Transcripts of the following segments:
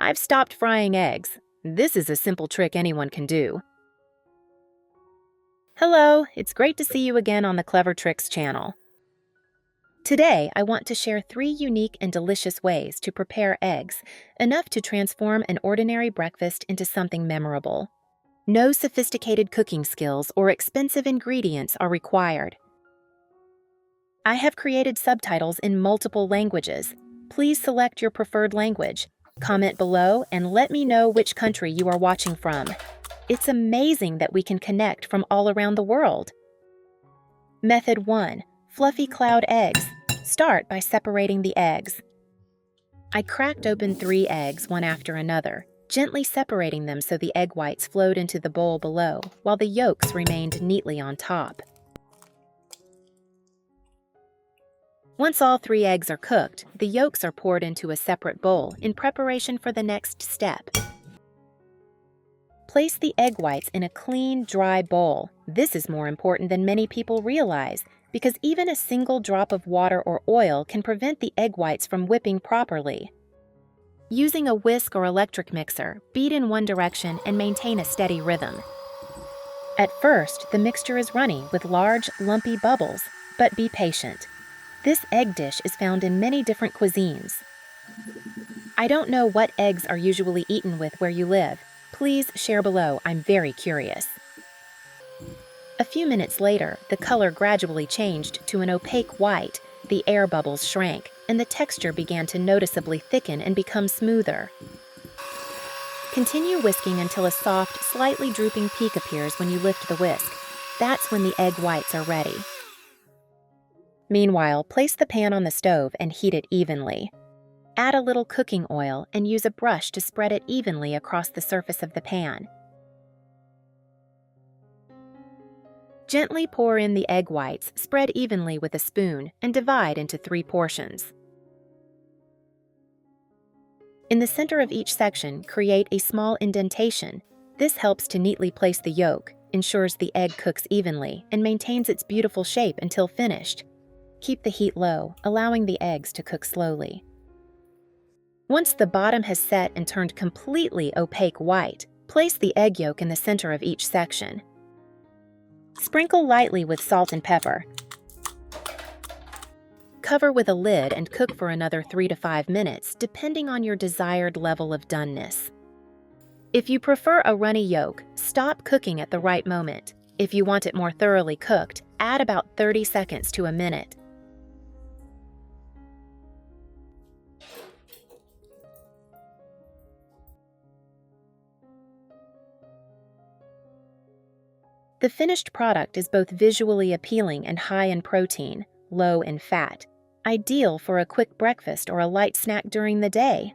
I've stopped frying eggs. This is a simple trick anyone can do. Hello, it's great to see you again on the Clever Tricks channel. Today, I want to share 3 unique and delicious ways to prepare eggs, enough to transform an ordinary breakfast into something memorable. No sophisticated cooking skills or expensive ingredients are required. I have created subtitles in multiple languages. Please select your preferred language. Comment below and let me know which country you are watching from. It's amazing that we can connect from all around the world. Method 1. Fluffy cloud eggs. Start by separating the eggs. I cracked open 3 eggs one after another, gently separating them so the egg whites flowed into the bowl below, while the yolks remained neatly on top. Once all 3 eggs are cooked, the yolks are poured into a separate bowl in preparation for the next step. Place the egg whites in a clean, dry bowl. This is more important than many people realize, because even a single drop of water or oil can prevent the egg whites from whipping properly. Using a whisk or electric mixer, beat in one direction and maintain a steady rhythm. At first, the mixture is runny with large, lumpy bubbles, but be patient. This egg dish is found in many different cuisines. I don't know what eggs are usually eaten with where you live. Please share below, I'm very curious. A few minutes later, the color gradually changed to an opaque white, the air bubbles shrank, and the texture began to noticeably thicken and become smoother. Continue whisking until a soft, slightly drooping peak appears when you lift the whisk. That's when the egg whites are ready. Meanwhile, place the pan on the stove and heat it evenly. Add a little cooking oil and use a brush to spread it evenly across the surface of the pan. Gently pour in the egg whites, spread evenly with a spoon, and divide into 3 portions. In the center of each section, create a small indentation. This helps to neatly place the yolk, ensures the egg cooks evenly, and maintains its beautiful shape until finished. Keep the heat low, allowing the eggs to cook slowly. Once the bottom has set and turned completely opaque white, place the egg yolk in the center of each section. Sprinkle lightly with salt and pepper. Cover with a lid and cook for another 3 to 5 minutes, depending on your desired level of doneness. If you prefer a runny yolk, stop cooking at the right moment. If you want it more thoroughly cooked, add about 30 seconds to a minute. The finished product is both visually appealing and high in protein, low in fat, ideal for a quick breakfast or a light snack during the day.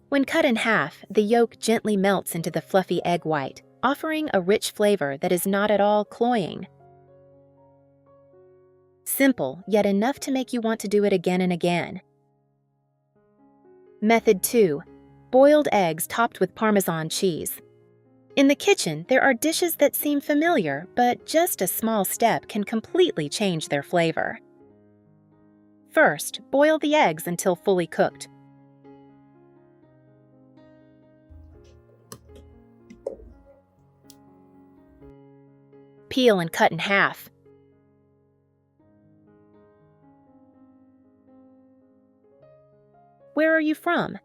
When cut in half, the yolk gently melts into the fluffy egg white, offering a rich flavor that is not at all cloying. Simple, yet enough to make you want to do it again and again. Method 2. Boiled eggs topped with Parmesan cheese. In the kitchen, there are dishes that seem familiar, but just a small step can completely change their flavor. First, boil the eggs until fully cooked. Peel and cut in half. Where are you from?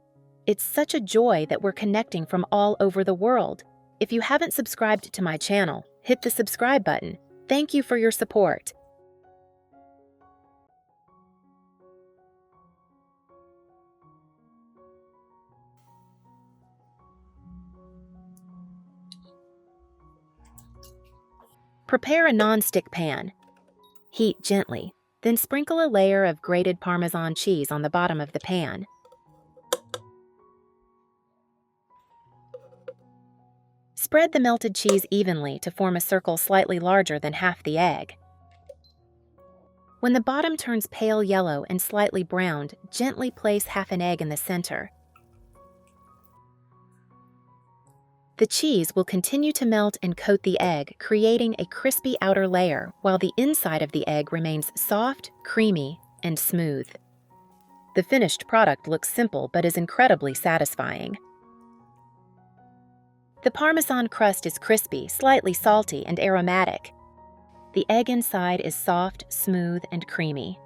It's such a joy that we're connecting from all over the world. If you haven't subscribed to my channel, hit the subscribe button. Thank you for your support. Prepare a non-stick pan. Heat gently, then sprinkle a layer of grated Parmesan cheese on the bottom of the pan. Spread the melted cheese evenly to form a circle slightly larger than half the egg. When the bottom turns pale yellow and slightly browned, gently place half an egg in the center. The cheese will continue to melt and coat the egg, creating a crispy outer layer, while the inside of the egg remains soft, creamy, and smooth. The finished product looks simple but is incredibly satisfying. The Parmesan crust is crispy, slightly salty, and aromatic. The egg inside is soft, smooth, and creamy.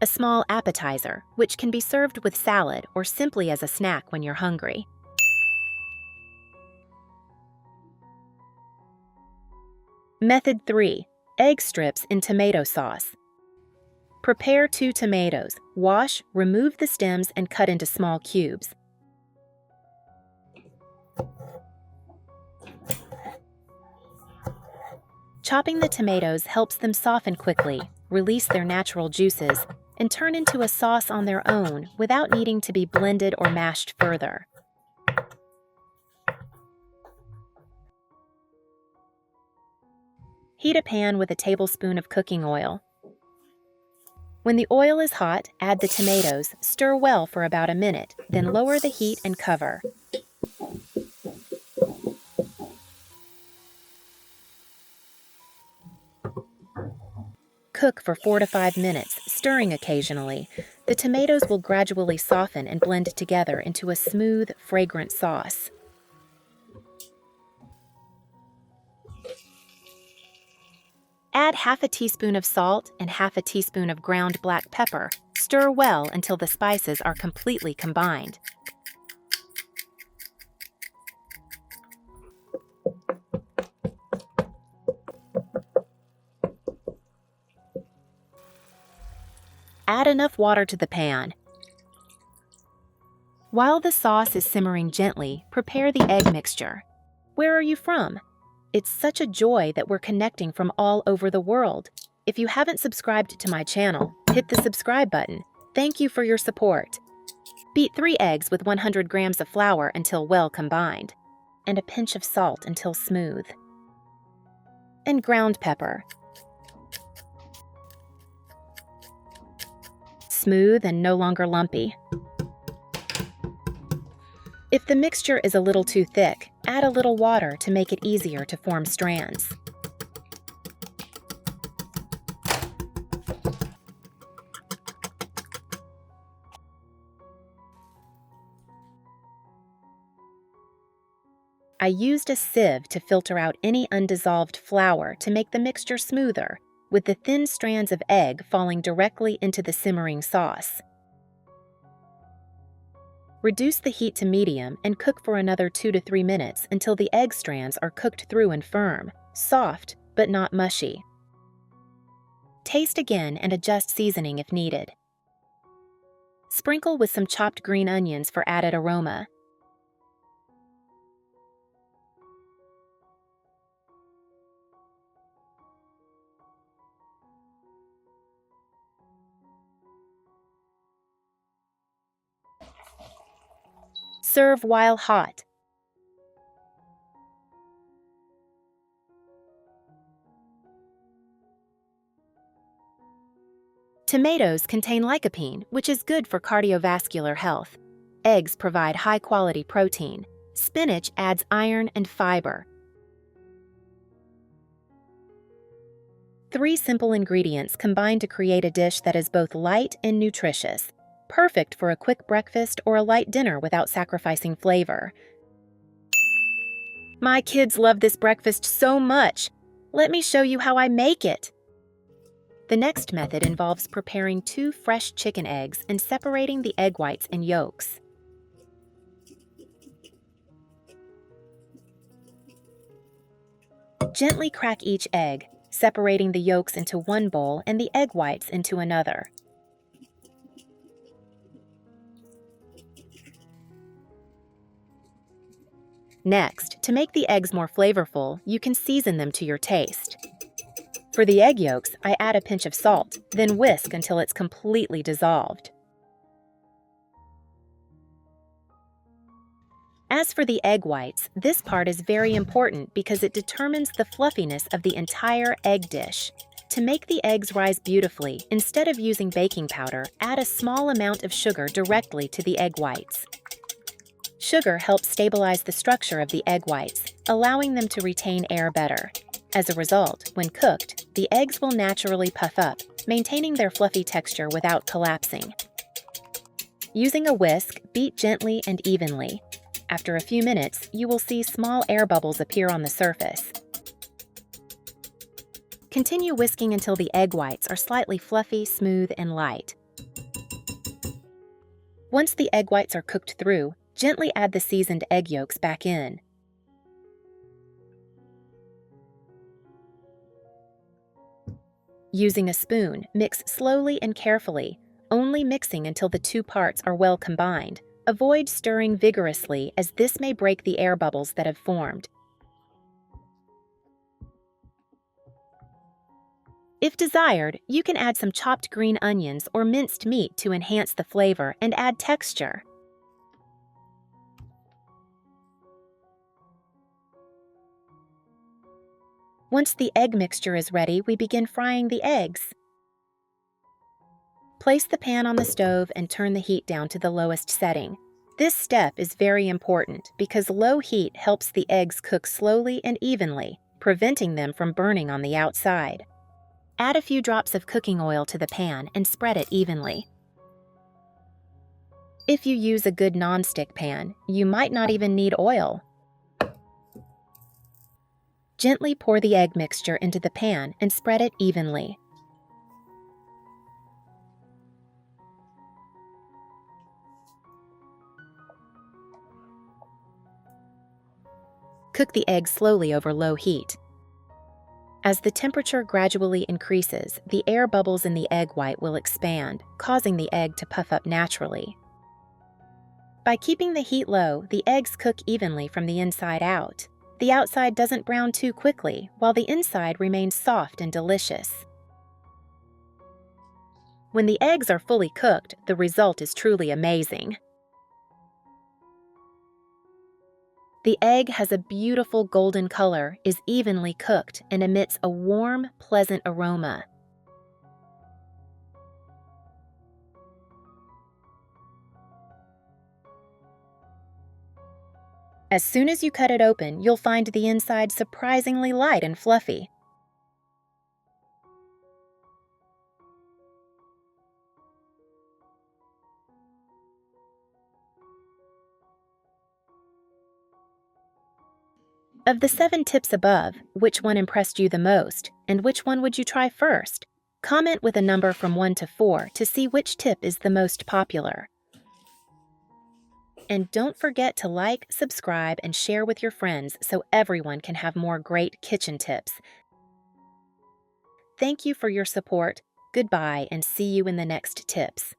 A small appetizer, which can be served with salad or simply as a snack when you're hungry. Method 3. Egg strips in tomato sauce. Prepare 2 tomatoes. Wash, remove the stems, and cut into small cubes. Chopping the tomatoes helps them soften quickly, release their natural juices, and turn into a sauce on their own without needing to be blended or mashed further. Heat a pan with a tablespoon of cooking oil. When the oil is hot, add the tomatoes, stir well for about a minute, then lower the heat and cover. Cook for 4 to 5 minutes, stirring occasionally. The tomatoes will gradually soften and blend together into a smooth, fragrant sauce. Add half a teaspoon of salt and half a teaspoon of ground black pepper. Stir well until the spices are completely combined. Add enough water to the pan. While the sauce is simmering gently, prepare the egg mixture. Where are you from? It's such a joy that we're connecting from all over the world. If you haven't subscribed to my channel, hit the subscribe button. Thank you for your support. Beat 3 eggs with 100 grams of flour until well combined, and a pinch of salt until smooth. And ground pepper. Smooth and no longer lumpy. If the mixture is a little too thick, add a little water to make it easier to form strands. I used a sieve to filter out any undissolved flour to make the mixture smoother, with the thin strands of egg falling directly into the simmering sauce. Reduce the heat to medium and cook for another 2 to 3 minutes until the egg strands are cooked through and firm, soft but not mushy. Taste again and adjust seasoning if needed. Sprinkle with some chopped green onions for added aroma. Serve while hot. Tomatoes contain lycopene, which is good for cardiovascular health. Eggs provide high-quality protein. Spinach adds iron and fiber. 3 simple ingredients combine to create a dish that is both light and nutritious. Perfect for a quick breakfast or a light dinner without sacrificing flavor. My kids love this breakfast so much. Let me show you how I make it. The next method involves preparing 2 fresh chicken eggs and separating the egg whites and yolks. Gently crack each egg, separating the yolks into one bowl and the egg whites into another. Next, to make the eggs more flavorful, you can season them to your taste. For the egg yolks, I add a pinch of salt, then whisk until it's completely dissolved. As for the egg whites, this part is very important because it determines the fluffiness of the entire egg dish. To make the eggs rise beautifully, instead of using baking powder, add a small amount of sugar directly to the egg whites. Sugar helps stabilize the structure of the egg whites, allowing them to retain air better. As a result, when cooked, the eggs will naturally puff up, maintaining their fluffy texture without collapsing. Using a whisk, beat gently and evenly. After a few minutes, you will see small air bubbles appear on the surface. Continue whisking until the egg whites are slightly fluffy, smooth, and light. Once the egg whites are cooked through, gently add the seasoned egg yolks back in. Using a spoon, mix slowly and carefully, only mixing until the two parts are well combined. Avoid stirring vigorously, as this may break the air bubbles that have formed. If desired, you can add some chopped green onions or minced meat to enhance the flavor and add texture. Once the egg mixture is ready, we begin frying the eggs. Place the pan on the stove and turn the heat down to the lowest setting. This step is very important because low heat helps the eggs cook slowly and evenly, preventing them from burning on the outside. Add a few drops of cooking oil to the pan and spread it evenly. If you use a good nonstick pan, you might not even need oil. Gently pour the egg mixture into the pan and spread it evenly. Cook the eggs slowly over low heat. As the temperature gradually increases, the air bubbles in the egg white will expand, causing the egg to puff up naturally. By keeping the heat low, the eggs cook evenly from the inside out. The outside doesn't brown too quickly, while the inside remains soft and delicious. When the eggs are fully cooked, the result is truly amazing. The egg has a beautiful golden color, is evenly cooked, and emits a warm, pleasant aroma. As soon as you cut it open, you'll find the inside surprisingly light and fluffy. Of the 7 tips above, which one impressed you the most, and which one would you try first? Comment with a number from 1 to 4 to see which tip is the most popular. And don't forget to like, subscribe, and share with your friends so everyone can have more great kitchen tips. Thank you for your support. Goodbye, and see you in the next tips.